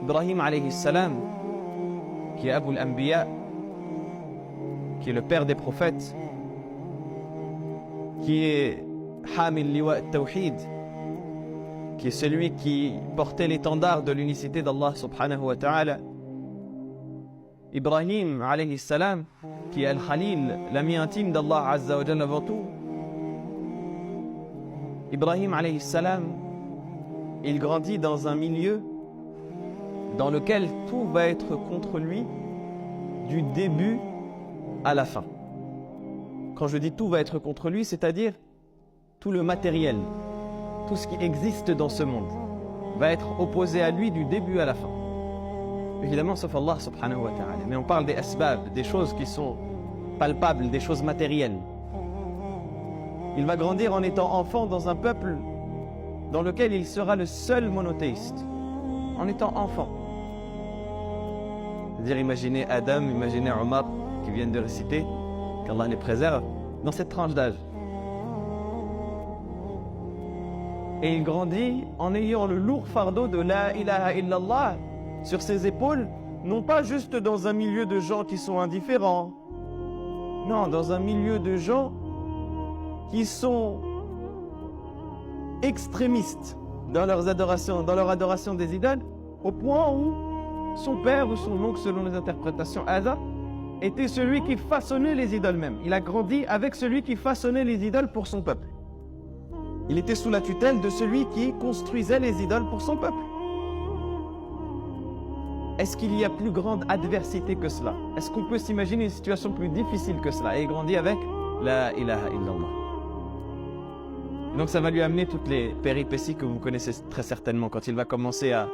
Ibrahim alayhi salam, qui est Abu al-Anbiya, qui est le père des prophètes, qui est Hamil Liwa al-Tawhid, qui est celui qui portait l'étendard de l'unicité d'Allah subhanahu wa ta'ala. Ibrahim alayhi salam, qui est Al-Khalil, l'ami intime d'Allah azza wa jalla avant tout. Ibrahim alayhi salam, il grandit dans un milieu dans lequel tout va être contre lui du début à la fin. Quand je dis tout va être contre lui, c'est-à-dire tout le matériel, tout ce qui existe dans ce monde va être opposé à lui du début à la fin. Évidemment, sauf Allah subhanahu wa ta'ala. Mais on parle des asbab, des choses qui sont palpables, des choses matérielles. Il va grandir en étant enfant dans un peuple dans lequel il sera le seul monothéiste, en étant enfant. C'est-à-dire, imaginez Adam, imaginez Omar, qui viennent de réciter, qu'Allah les préserve, dans cette tranche d'âge. Et il grandit en ayant le lourd fardeau de la ilaha illallah sur ses épaules, non pas juste dans un milieu de gens qui sont indifférents, non, dans un milieu de gens qui sont extrémistes dans leur adoration des idoles, au point où son père ou son oncle, selon les interprétations, Ada, était celui qui façonnait les idoles même. Il a grandi avec celui qui façonnait les idoles pour son peuple. Il était sous la tutelle de celui qui construisait les idoles pour son peuple. Est-ce qu'il y a plus grande adversité que cela? Est-ce qu'on peut s'imaginer une situation plus difficile que cela? Et il grandit avec la ilaha illallah. Donc ça va lui amener toutes les péripéties que vous connaissez très certainement quand il va commencer à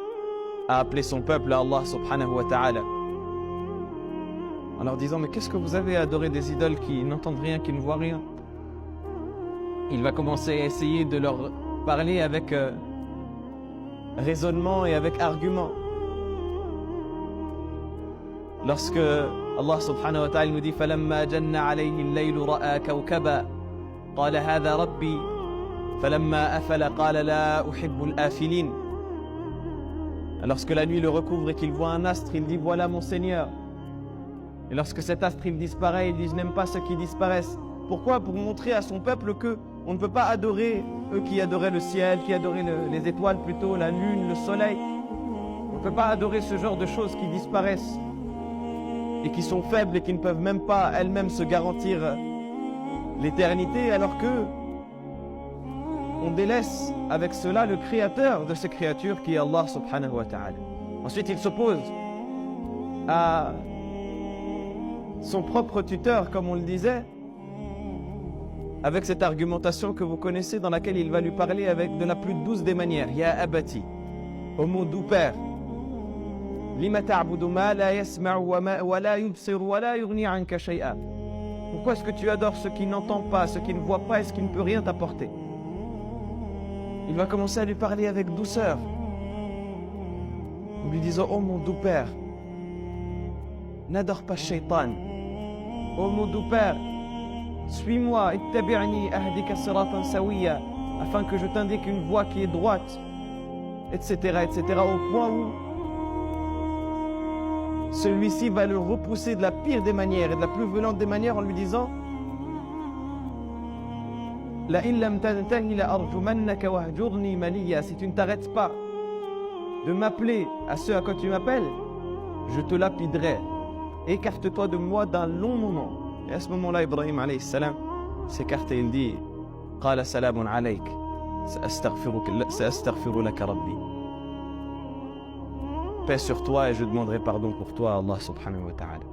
appeler son peuple à Allah subhanahu wa ta'ala. En leur disant, mais qu'est-ce que vous avez à adorer des idoles qui n'entendent rien, qui ne voient rien? Il va commencer à essayer de leur parler avec raisonnement et avec argument. Lorsque Allah subhanahu wa ta'ala nous dit فَلَمَّا جَنَّ عَلَيْهِ اللَّيْلُ رَأَى كَوْكَبًا قَالَ هَذَا رَبِّي فَلَمَّا أَفَلَ قَالَ لَا أُحِبُّ الْآفِلِينَ. Lorsque la nuit le recouvre et qu'il voit un astre, il dit voilà mon Seigneur. Et lorsque cet astre il disparaît, il dit je n'aime pas ceux qui disparaissent. Pourquoi? Pour montrer à son peuple que on ne peut pas adorer eux qui adoraient le ciel, qui adoraient les étoiles plutôt, la lune, le soleil. On ne peut pas adorer ce genre de choses qui disparaissent et qui sont faibles et qui ne peuvent même pas elles-mêmes se garantir l'éternité, alors que on délaisse avec cela le créateur de ces créatures qui est Allah subhanahu wa ta'ala. Ensuite il s'oppose à son propre tuteur, comme on le disait, avec cette argumentation que vous connaissez, dans laquelle il va lui parler avec de la plus douce des manières. Ya abati, au mot doux père. Lima ta'budu ma la yasma'u wa la yubsiru wa la yughni anka shay'a. Pourquoi est-ce que tu adores ce qui n'entend pas, ce qui ne voit pas et ce qui ne peut rien t'apporter? Il va commencer à lui parler avec douceur, en lui disant, oh mon doux père, n'adore pas Shaitan. Oh mon doux père, suis-moi, ittabi'ni ahdika siratan sawiya, afin que je t'indique une voie qui est droite, etc., etc., au point où celui-ci va le repousser de la pire des manières et de la plus violente des manières en lui disant La in lam tantahi la arjumannaka wahjurni maliya. Si tu ne t'arrêtes pas de m'appeler à ce à quoi tu m'appelles, je te lapiderai. Écarte-toi de moi d'un long moment. Et à ce moment-là, Ibrahim alayhi salam s'écarte et il dit Qala salamun alayk, sa'astaghfiru laka rabbi. Paix sur toi et je demanderai pardon pour toi à Allah subhanahu wa ta'ala.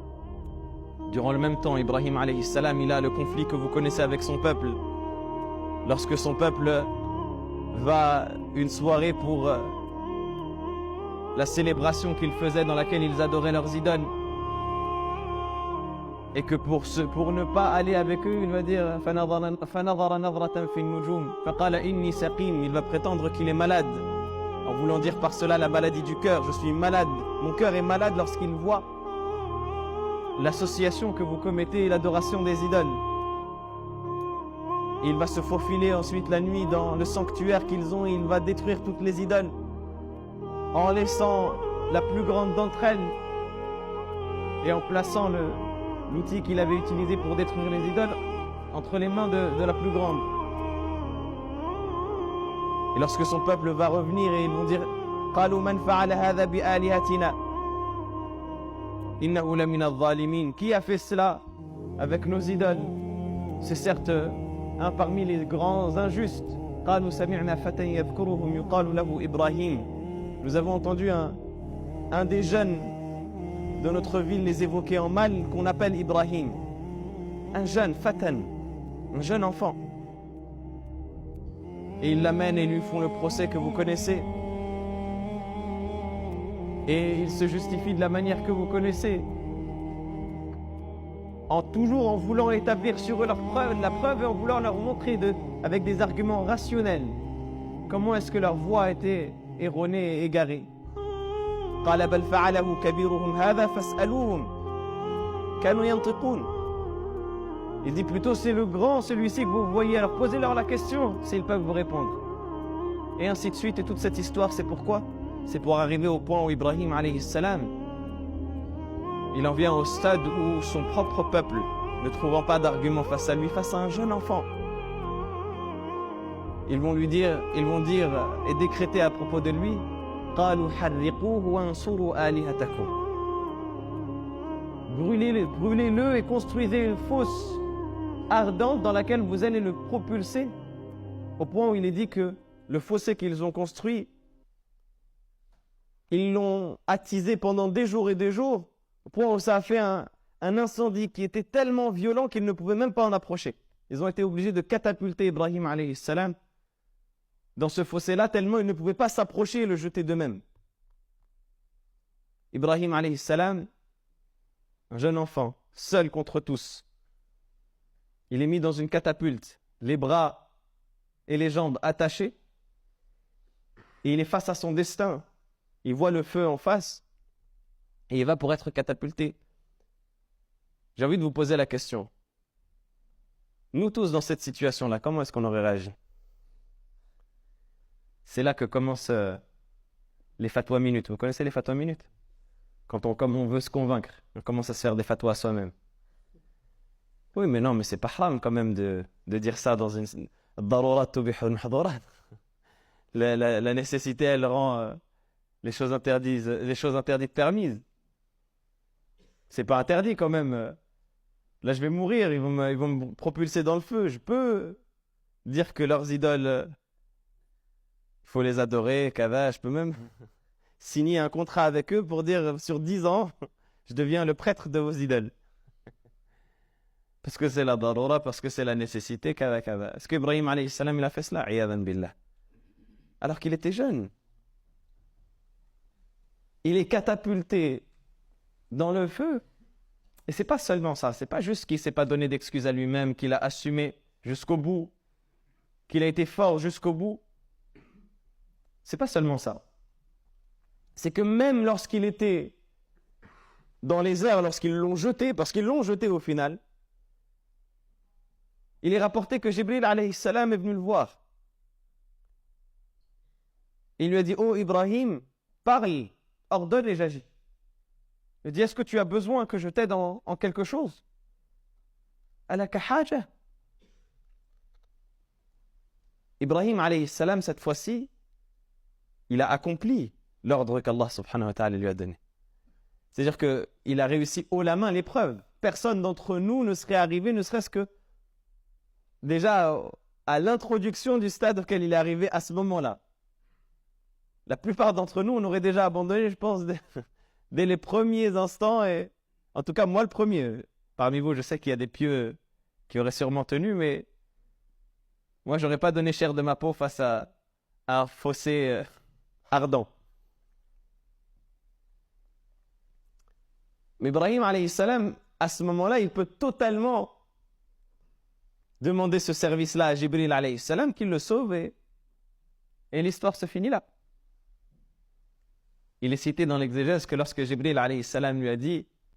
Durant le même temps, Ibrahim alayhi salam, il a le conflit que vous connaissez avec son peuple. Lorsque son peuple va une soirée pour la célébration qu'ils faisaient dans laquelle ils adoraient leurs idoles, et que pour ne pas aller avec eux, il va dire il va prétendre qu'il est malade, en voulant dire par cela la maladie du cœur. Je suis malade, mon cœur est malade lorsqu'il voit l'association que vous commettez et l'adoration des idoles. Il va se faufiler ensuite la nuit dans le sanctuaire qu'ils ont et il va détruire toutes les idoles en laissant la plus grande d'entre elles et en plaçant l'outil qu'il avait utilisé pour détruire les idoles entre les mains de la plus grande. Et lorsque son peuple va revenir et ils vont dire قالوا من فعل هذا بآلهتنا إنه لمن الظالمين. Qui a fait cela avec nos idoles? C'est certes un parmi les grands injustes. قالوا سمعنا فتى يذكرهم يقال له إبراهيم. Nous avons entendu un des jeunes de notre ville les évoquer en mal qu'on appelle Ibrahim. Un jeune, fatan, un jeune enfant. Et ils l'amènent et lui font le procès que vous connaissez. Et il se justifie de la manière que vous connaissez. Toujours en voulant établir sur eux la preuve et en voulant leur montrer avec des arguments rationnels comment est-ce que leur voie était erronée et égarée. قال بل فعله كبيرهم هذا فاسألوهم كانوا ينطقون. Il dit plutôt c'est le grand celui-ci que vous voyez, alors posez-leur la question s'ils peuvent vous répondre. Et ainsi de suite. Et toute cette histoire, c'est pourquoi? C'est pour arriver au point où Ibrahim alayhi salam, il en vient au stade où son propre peuple, ne trouvant pas d'argument face à lui, face à un jeune enfant, ils vont dire et décréter à propos de lui قالوا حرقوه وانصروا آلهتكم. Brûlez-le et construisez une fosse ardente dans laquelle vous allez le propulser, au point où il est dit que le fossé qu'ils ont construit, ils l'ont attisé pendant des jours et des jours, au point où ça a fait un incendie qui était tellement violent qu'ils ne pouvaient même pas en approcher. Ils ont été obligés de catapulter Ibrahim alayhi salam dans ce fossé-là, tellement ils ne pouvaient pas s'approcher et le jeter d'eux-mêmes. Ibrahim alayhi salam, un jeune enfant, seul contre tous, il est mis dans une catapulte, les bras et les jambes attachés, et il est face à son destin. Il voit le feu en face, et il va pour être catapulté. J'ai envie de vous poser la question. Nous tous dans cette situation-là, comment est-ce qu'on aurait réagi? C'est là que commencent les fatwas minutes. Vous connaissez les fatwas minutes? Comme on veut se convaincre, on commence à se faire des fatwas à soi-même. Oui, mais non, mais c'est pas haram quand même de dire ça dans une... La nécessité, elle rend les choses interdites permises. C'est pas interdit quand même. Là, je vais mourir, ils vont me propulser dans le feu. Je peux dire que leurs idoles... Il faut les adorer, Kava. Je peux même signer un contrat avec eux pour dire sur 10 ans, je deviens le prêtre de vos idoles. Parce que c'est la darura, parce que c'est la nécessité, Kava. Est-ce qu'Ibrahim alayhi salam il a fait cela? Iyadan billah. Alors qu'il était jeune. Il est catapulté dans le feu. Et c'est pas seulement ça. C'est pas juste qu'il s'est pas donné d'excuses à lui-même, qu'il a assumé jusqu'au bout, qu'il a été fort jusqu'au bout. C'est pas seulement ça. C'est que même lorsqu'il était dans les airs, lorsqu'ils l'ont jeté, parce qu'ils l'ont jeté au final, il est rapporté que Jibril alayhi salam est venu le voir. Il lui a dit, oh Ibrahim, parle, ordonne et j'agis. Il dit, est-ce que tu as besoin que je t'aide en quelque chose? Alaka haja. Ibrahim alayhi salam, cette fois-ci, il a accompli l'ordre qu'Allah subhanahu wa ta'ala lui a donné. C'est-à-dire qu'il a réussi haut la main l'épreuve. Personne d'entre nous ne serait arrivé, ne serait-ce que déjà à l'introduction du stade auquel il est arrivé à ce moment-là. La plupart d'entre nous, on aurait déjà abandonné, je pense, dès les premiers instants. Et en tout cas, moi le premier. Parmi vous, je sais qu'il y a des pieux qui auraient sûrement tenu, mais moi, j'aurais pas donné chair de ma peau face à un fossé ardent. Mais Ibrahim alayhi salam, à ce moment-là, il peut totalement demander ce service-là à Jibril alayhi salam qu'il le sauve et l'histoire se finit là. Il est cité dans l'exégèse que lorsque Jibril alayhi salam lui a dit